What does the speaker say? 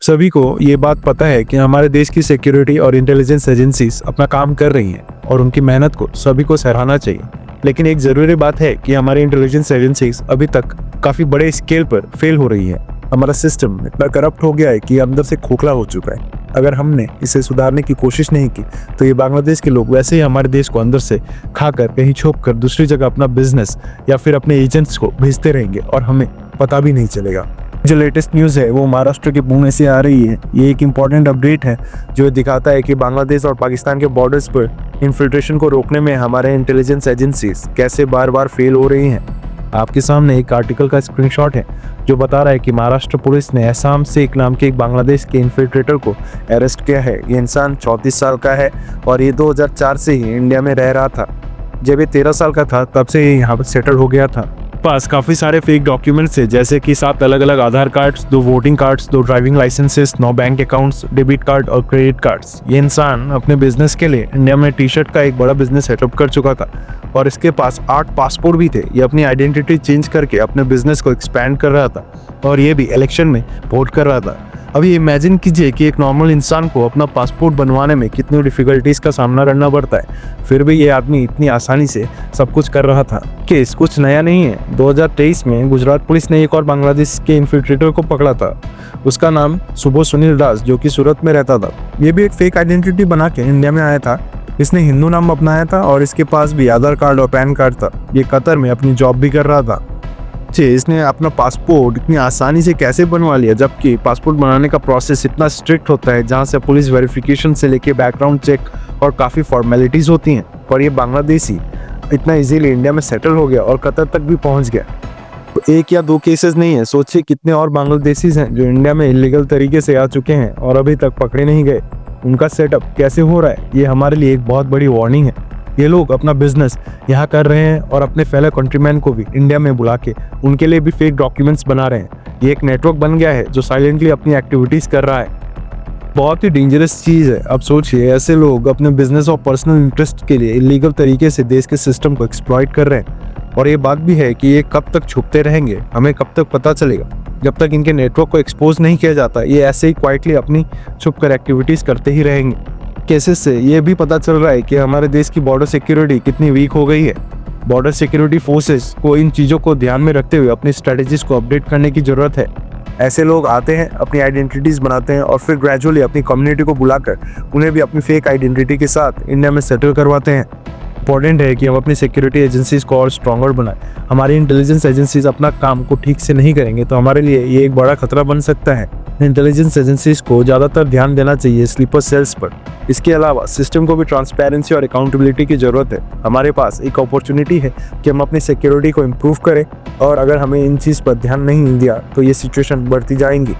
सभी को ये बात पता है कि हमारे देश की सिक्योरिटी और इंटेलिजेंस एजेंसीज अपना काम कर रही हैं और उनकी मेहनत को सभी को सराहना चाहिए। लेकिन एक ज़रूरी बात है कि हमारी इंटेलिजेंस एजेंसीज अभी तक काफ़ी बड़े स्केल पर फेल हो रही है। हमारा सिस्टम इतना करप्ट हो गया है कि अंदर से खोखला हो चुका है। अगर हमने इसे सुधारने की कोशिश नहीं की तो ये बांग्लादेश के लोग वैसे ही हमारे देश को अंदर से खाकर कहीं छोप कर दूसरी जगह अपना बिजनेस या फिर अपने एजेंट्स को भेजते रहेंगे और हमें पता भी नहीं चलेगा। जो लेटेस्ट न्यूज़ है वो महाराष्ट्र के पुणे से आ रही है। ये एक इम्पॉर्टेंट अपडेट है जो दिखाता है कि बांग्लादेश और पाकिस्तान के बॉर्डर्स पर इन्फिल्ट्रेशन को रोकने में हमारे इंटेलिजेंस एजेंसीज कैसे बार बार फेल हो रही हैं। आपके सामने एक आर्टिकल का स्क्रीनशॉट है जो बता रहा है कि महाराष्ट्र पुलिस ने एहसाम शेख नाम के एक बांग्लादेश के इन्फिल्ट्रेटर को अरेस्ट किया है। ये इंसान 34 साल का है और ये 2004 से ही इंडिया में रह रहा था। जब ये 13 साल का था तब से ही यहाँ पर सेटल हो गया था। पास काफ़ी सारे फेक डॉक्यूमेंट्स थे, जैसे कि 7 अलग अलग Aadhaar cards, 2 voting cards, 2 driving licences, 9 bank accounts, debit card और क्रेडिट कार्ड्स। ये इंसान अपने बिजनेस के लिए इंडिया में टी शर्ट का एक बड़ा बिजनेस सेटअप कर चुका था और इसके पास 8 पासपोर्ट भी थे। ये अपनी आइडेंटिटी चेंज करके अपने बिजनेस को एक्सपैंड कर रहा था और ये भी इलेक्शन में वोट कर रहा था। अभी इमेजिन कीजिए कि एक नॉर्मल इंसान को अपना पासपोर्ट बनवाने में कितनी डिफिकल्टीज का सामना करना पड़ता है, फिर भी ये आदमी इतनी आसानी से सब कुछ कर रहा था। केस कुछ नया नहीं है। 2023 में गुजरात पुलिस ने एक और बांग्लादेश के इन्फिल्ट्रेटर को पकड़ा था। उसका नाम सुबोध सुनील दास, जो कि सूरत में रहता था। ये भी एक फेक आइडेंटिटी बना के इंडिया में आया था। इसने हिंदू नाम अपनाया था और इसके पास भी आधार कार्ड और पैन कार्ड था। ये कतर में अपनी जॉब भी कर रहा था। इसने अपना पासपोर्ट इतनी आसानी से कैसे बनवा लिया, जबकि पासपोर्ट बनाने का प्रोसेस इतना स्ट्रिक्ट होता है, जहां से पुलिस वेरिफिकेशन से लेके बैकग्राउंड चेक और काफ़ी फॉर्मेलिटीज़ होती हैं। पर ये बांग्लादेशी इतना इजीली इंडिया में सेटल हो गया और कतर तक भी पहुंच गया। तो 1 या 2 केसेस नहीं है, सोचिए कितने और बांग्लादेशीज हैं जो इंडिया में इलीगल तरीके से आ चुके हैं और अभी तक पकड़े नहीं गए। उनका सेटअप कैसे हो रहा है, ये हमारे लिए एक बहुत बड़ी वार्निंग है। ये लोग अपना बिजनेस यहाँ कर रहे हैं और अपने फेलो कंट्रीमैन को भी इंडिया में बुला के उनके लिए भी फेक डॉक्यूमेंट्स बना रहे हैं। ये एक नेटवर्क बन गया है जो साइलेंटली अपनी एक्टिविटीज़ कर रहा है। बहुत ही डेंजरस चीज़ है। अब सोचिए, ऐसे लोग अपने बिजनेस और पर्सनल इंटरेस्ट के लिए इलीगल तरीके से देश के सिस्टम को एक्सप्लॉइट कर रहे हैं। और ये बात भी है कि ये कब तक छुपते रहेंगे, हमें कब तक पता चलेगा। जब तक इनके नेटवर्क को एक्सपोज नहीं किया जाता, ये ऐसे ही क्वाइटली अपनी छुप कर एक्टिविटीज़ करते ही रहेंगे। केसेस से ये भी पता चल रहा है कि हमारे देश की बॉर्डर सिक्योरिटी कितनी वीक हो गई है। बॉर्डर सिक्योरिटी फोर्सेस को इन चीज़ों को ध्यान में रखते हुए अपनी स्ट्रेटजीज को अपडेट करने की ज़रूरत है। ऐसे लोग आते हैं, अपनी आइडेंटिटीज़ बनाते हैं और फिर ग्रेजुअली अपनी कम्युनिटी को बुलाकर उन्हें भी अपनी फेक आइडेंटिटी के साथ इंडिया में सेटल करवाते हैं। इंपॉर्टेंट है कि हम अपनी सिक्योरिटी एजेंसीज को और स्ट्रॉन्गर बनाएं। हमारी इंटेलिजेंस एजेंसीज अपना काम को ठीक से नहीं करेंगे तो हमारे लिए ये एक बड़ा खतरा बन सकता है। इंटेलिजेंस एजेंसीज को ज़्यादातर ध्यान देना चाहिए स्लीपर सेल्स पर। इसके अलावा सिस्टम को भी ट्रांसपेरेंसी और अकाउंटेबिलिटी की ज़रूरत है। हमारे पास एक अपॉर्चुनिटी है कि हम अपनी सिक्योरिटी को इम्प्रूव करें और अगर हमें इन चीज़ पर ध्यान नहीं दिया तो ये सिचुएशन बढ़ती जाएंगी।